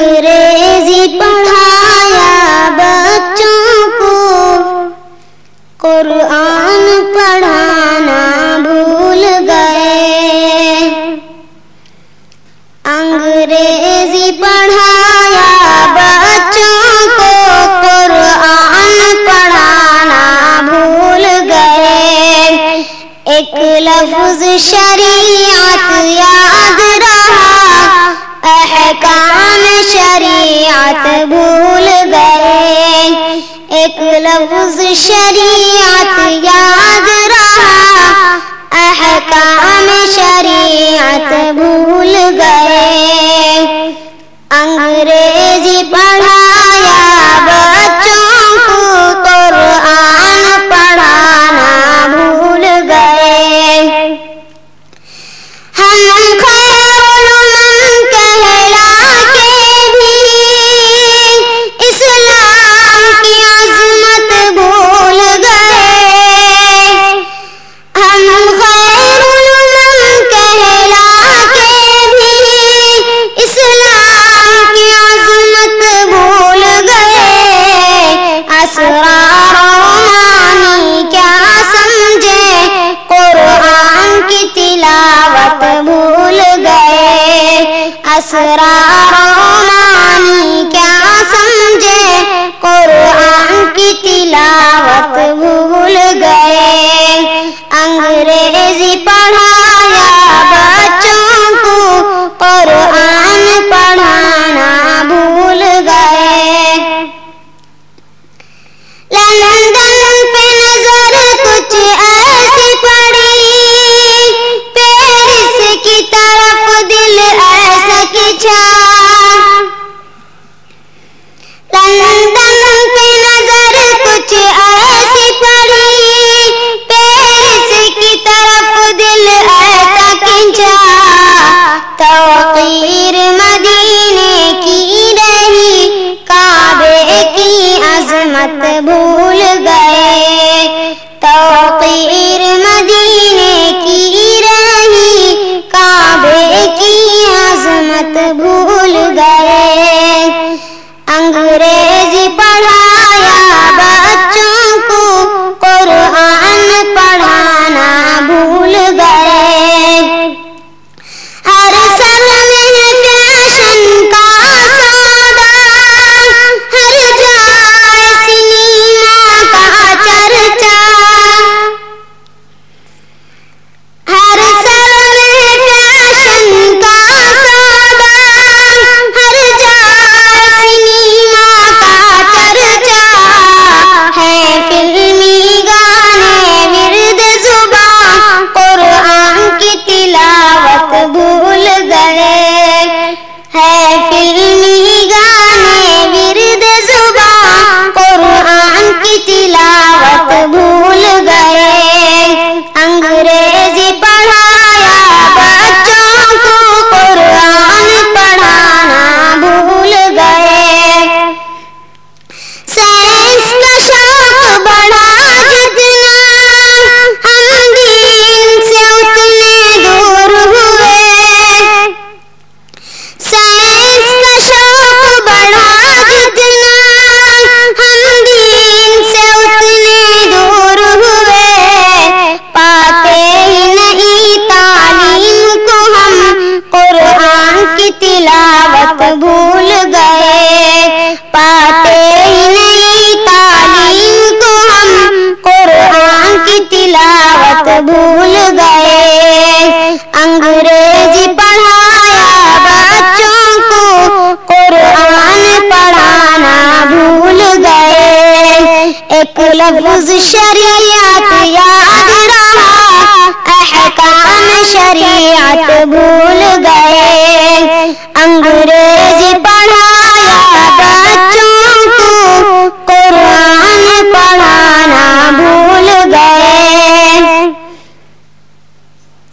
انگریزی پڑھایا بچوں کو، قرآن پڑھانا بھول گئے۔ انگریزی پڑھایا بچوں کو، قرآن پڑھانا بھول گئے۔ ایک لفظ شریعت یاد رہا، احکام شریعت بھول گئے۔ ایک لفظ شریعت یاد رہا، احکام شریعت بھول گئے۔ انگریزی پڑھایا بچوں کو، قرآن پڑھانا بھول گئے۔ ہم خیر الامم کہلا کے بھی اسلام کی عظمت بھول گئے۔ ہم خیر الامم کہلا کے بھی اسلام کی عظمت بھول گئے۔ اسرار و معانی کیا سمجھے، قرآن کی تلاوت بھول گئے۔ اسرار و معانی کیا سمجھے، قرآن کی تلاوت بھول گئے۔ انگریزی پڑھایا بچوں کو، قرآن پڑھانا بھول گئے۔ لندن پہ نظر کچھ ایسی پڑی، پیرس کی طرف دل ایسا کھنچا۔ لندن پہ نظر کچھ ایسی پڑی، پیرس کی طرف دل ایسا کھنچا۔ توقیر مدینے کی رہی، کعبے کی عظمت بھول گئے۔ توقیر مدینے کی رہی، کعبے کی عظمت بھول گئے۔ انگریزی پڑھایا بچوں کو، قرآن پڑھانا بھول گئے۔ ہر سر میں فیشن کا سودا، ہر جائے سنیما کا چرچا۔ ہر سر میں فیشن کا سودا، ہر جائے سنیما کا چرچا۔ ہے فلمی گانے ورد زباں، قرآن کی تلاوت بھول گئے۔ ہے فلمی گانے ورد زباں، قرآن کی تلاوت بھول گئے۔ انگریزی پڑھایا بچوں کو، قرآن پڑھانا بھول گئے۔ سائنس کا شوق بڑھا جتنا، ہم دین سے اتنے دور ہوئے۔ سائنس کا شوق بڑھا جتنا، ہم دین سے اتنے دور ہوئے۔ پاتے ہی نہیں تعلیم کو ہم، قرآن کی تلاوت بھول گئے۔ پاتے ہی نہیں تعلیم کو ہم، قرآن کی تلاوت بھول گئے۔ انگریزی پڑھایا بچوں کو، قرآن پڑھانا بھول گئے۔ ایک لفظ شریعت یاد رہا، احکام شریعت بھول گئے۔ انگریزی پڑھایا بچوں کو، قرآن پڑھانا بھول گئے۔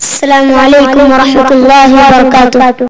السلام علیکم ورحمۃ اللہ وبرکاتہ۔